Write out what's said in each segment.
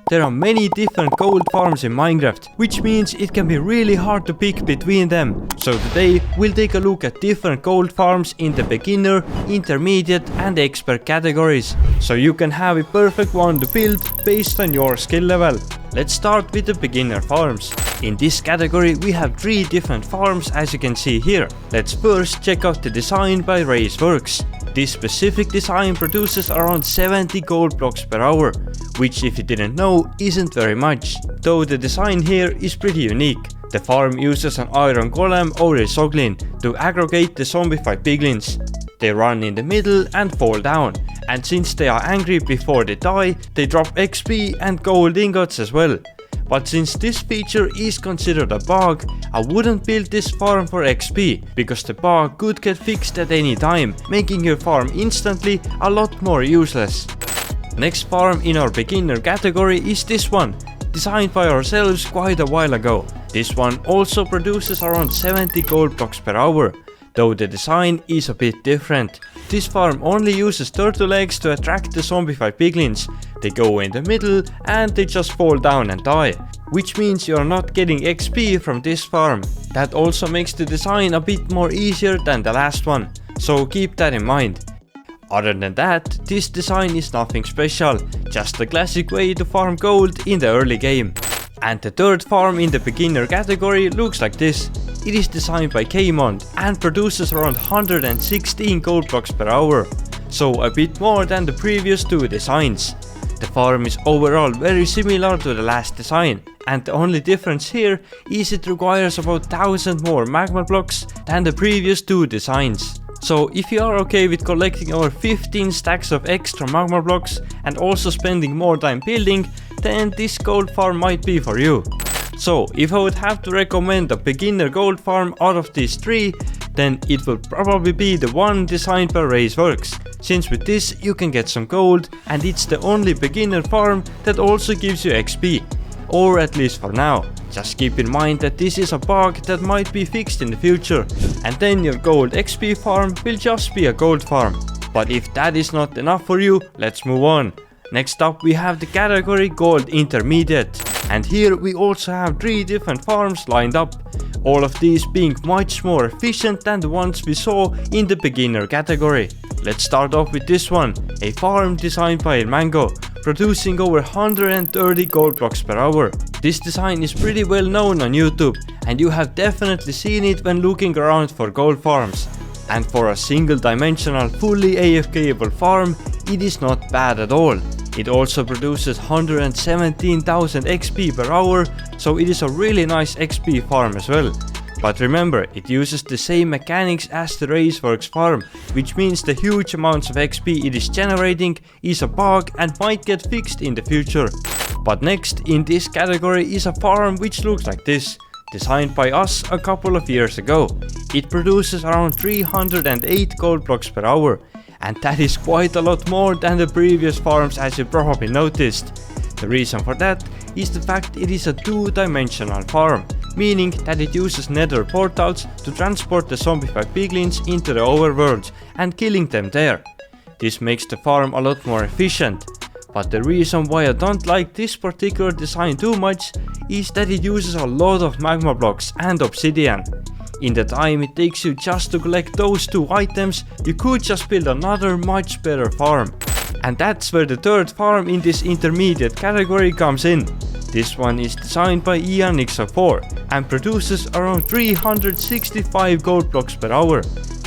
There are many different gold farms in Minecraft, which means it can be really hard to pick between them. So today we'll take a look at different gold farms in the beginner, intermediate and expert categories, so you can have a perfect one to build based on your skill level. Let's start with the beginner farms. In this category we have 3 different farms as you can see here. Let's first check out the design by Raceworks. This specific design produces around 70 gold blocks per hour, which if you didn't know isn't very much, though the design here is pretty unique. The farm uses an iron golem or a zoglin to aggregate the zombified piglins. They run in the middle and fall down, and since they are angry before they die, they drop XP and gold ingots as well. But since this feature is considered a bug, I wouldn't build this farm for XP, because the bug could get fixed at any time, making your farm instantly a lot more useless. Next farm in our beginner category is this one, designed by ourselves quite a while ago. This one also produces around 70 gold blocks per hour, though the design is a bit different. This farm only uses turtle eggs to attract the zombified piglins. They go in the middle and they just fall down and die, which means you are not getting XP from this farm. That also makes the design a bit more easier than the last one, so keep that in mind. Other than that, this design is nothing special, just a classic way to farm gold in the early game. And the third farm in the beginner category looks like this. It is designed by Kmond and produces around 116 gold blocks per hour, so a bit more than the previous 2 designs. The farm is overall very similar to the last design, and the only difference here is it requires about 1000 more magma blocks than the previous 2 designs. So if you are okay with collecting over 15 stacks of extra magma blocks and also spending more time building, then this gold farm might be for you. So if I would have to recommend a beginner gold farm out of these 3, then it will probably be the one designed by Raceworks, since with this you can get some gold and it's the only beginner farm that also gives you XP. Or at least for now. Just keep in mind that this is a bug that might be fixed in the future, and then your gold XP farm will just be a gold farm. But if that is not enough for you, let's move on. Next up we have the category Gold Intermediate, and here we also have 3 different farms lined up, all of these being much more efficient than the ones we saw in the beginner category. Let's start off with this one, a farm designed by Mango, producing over 130 gold blocks per hour. This design is pretty well known on YouTube, and you have definitely seen it when looking around for gold farms. And for a single dimensional fully AFKable farm, it is not bad at all. It also produces 117,000 XP per hour, so it is a really nice XP farm as well. But remember, it uses the same mechanics as the Raceworks farm, which means the huge amounts of XP it is generating is a bug and might get fixed in the future. But next in this category is a farm which looks like this, designed by us a couple of years ago. It produces around 308 gold blocks per hour, and that is quite a lot more than the previous farms, as you probably noticed. The reason for that is the fact it is a 2-dimensional farm, meaning that it uses nether portals to transport the zombified piglins into the overworld and killing them there. This makes the farm a lot more efficient. But the reason why I don't like this particular design too much is that it uses a lot of magma blocks and obsidian. In the time it takes you just to collect those 2 items, you could just build another much better farm. And that's where the third farm in this intermediate category comes in. This one is designed by Ianixo4 and produces around 365 gold blocks per hour.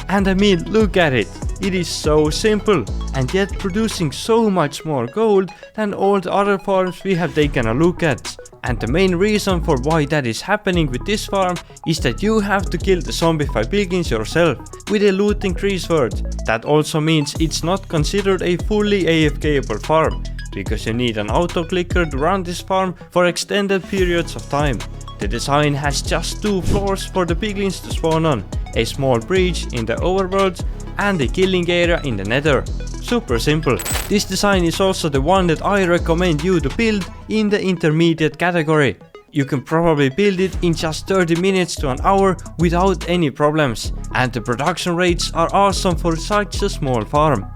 And I mean, look at it. It is so simple, and yet producing so much more gold than all the other farms we have taken a look at. And the main reason for why that is happening with this farm is that you have to kill the zombified piglins yourself with a looting tree sword. That also means it's not considered a fully AFKable farm, because you need an auto clicker to run this farm for extended periods of time. The design has just 2 floors for the piglins to spawn on, a small breach in the overworld and a killing area in the nether. Super simple. This design is also the one that I recommend you to build in the intermediate category. You can probably build it in just 30 minutes to an hour without any problems, and the production rates are awesome for such a small farm.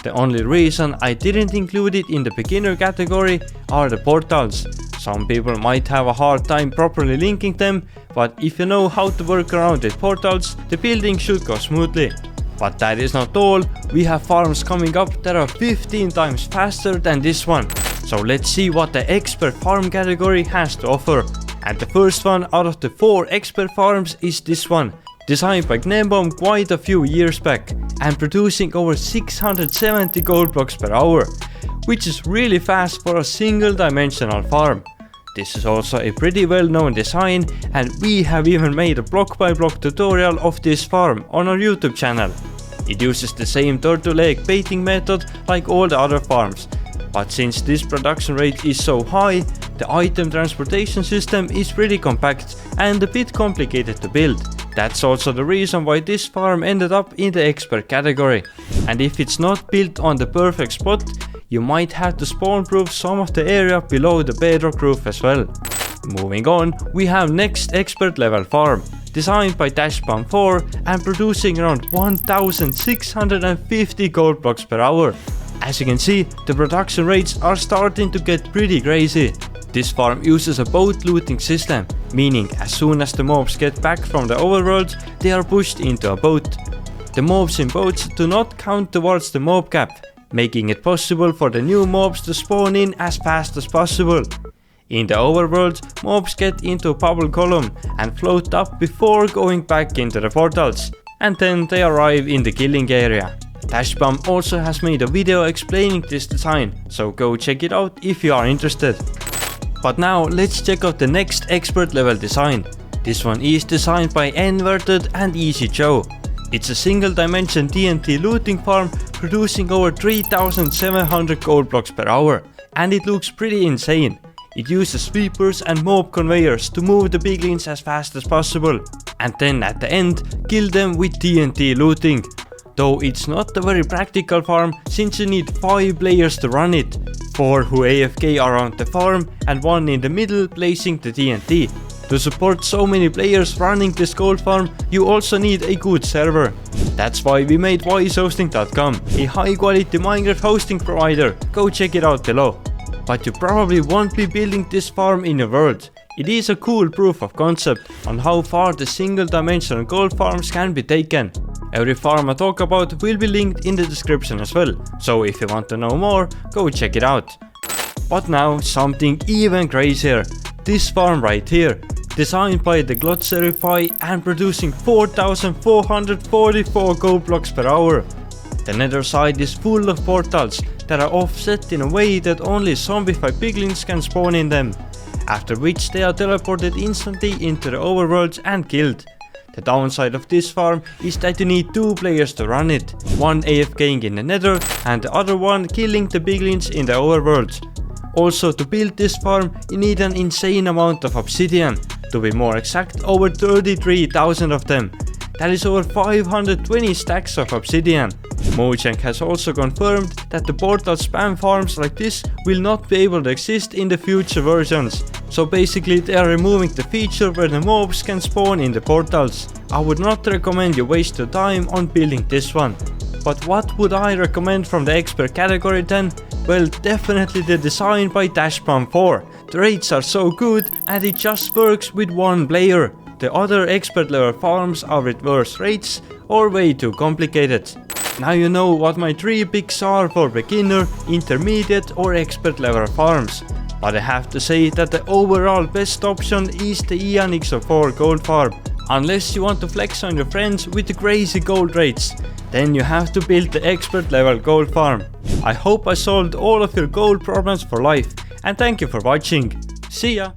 The only reason I didn't include it in the beginner category are the portals. Some people might have a hard time properly linking them, but if you know how to work around with portals, the building should go smoothly. But that is not all, we have farms coming up that are 15 times faster than this one. So let's see what the expert farm category has to offer. And the first one out of the 4 expert farms is this one, designed by Gnembom quite a few years back and producing over 670 gold blocks per hour, which is really fast for a single dimensional farm. This is also a pretty well known design, and we have even made a block by block tutorial of this farm on our YouTube channel. It uses the same turtle egg baiting method like all the other farms, but since this production rate is so high, the item transportation system is pretty compact and a bit complicated to build. That's also the reason why this farm ended up in the expert category. And if it's not built on the perfect spot, you might have to spawn proof some of the area below the bedrock roof as well. Moving on, we have next expert level farm, designed by Dashbomb4 and producing around 1650 gold blocks per hour. As you can see, the production rates are starting to get pretty crazy. This farm uses a boat looting system, meaning as soon as the mobs get back from the overworld, they are pushed into a boat. The mobs in boats do not count towards the mob cap, making it possible for the new mobs to spawn in as fast as possible. In the overworld, mobs get into a bubble column and float up before going back into the portals, and then they arrive in the killing area. Dashbomb also has made a video explaining this design, so go check it out if you are interested. But now let's check out the next expert level design. This one is designed by Inverted and Easy Joe. It's a single dimension TNT looting farm producing over 3700 gold blocks per hour, and it looks pretty insane. It uses sweepers and mob conveyors to move the piglins as fast as possible, and then at the end kill them with TNT looting. Though it's not a very practical farm since you need 5 players to run it, 4 who AFK around the farm and 1 in the middle placing the TNT. To support so many players running this gold farm, you also need a good server. That's why we made wisehosting.com, a high quality Minecraft hosting provider. Go check it out below. But you probably won't be building this farm in your world. It is a cool proof of concept on how far the single dimensional gold farms can be taken. Every farm I talk about will be linked in the description as well, so if you want to know more, go check it out. But now something even crazier. This farm right here, designed by the Glotserify and producing 4444 gold blocks per hour. The nether side is full of portals that are offset in a way that only zombified piglins can spawn in them, after which they are teleported instantly into the overworld and killed. The downside of this farm is that you need 2 players to run it, one AFKing in the nether and the other one killing the piglins in the overworld. Also, to build this farm you need an insane amount of obsidian, to be more exact over 33,000 of them. That is over 520 stacks of obsidian. Mojang has also confirmed that the portal spam farms like this will not be able to exist in the future versions. So basically they are removing the feature where the mobs can spawn in the portals. I would not recommend you waste your time on building this one. But what would I recommend from the expert category then? Well, definitely the design by Dashbomb4. The rates are so good and it just works with 1 player. The other expert level farms are with worse rates or way too complicated. Now you know what my 3 picks are for beginner, intermediate or expert level farms. But I have to say that the overall best option is the Ianixo4 gold farm. Unless you want to flex on your friends with the crazy gold rates, then you have to build the expert level gold farm. I hope I solved all of your gold problems for life, and thank you for watching. See ya!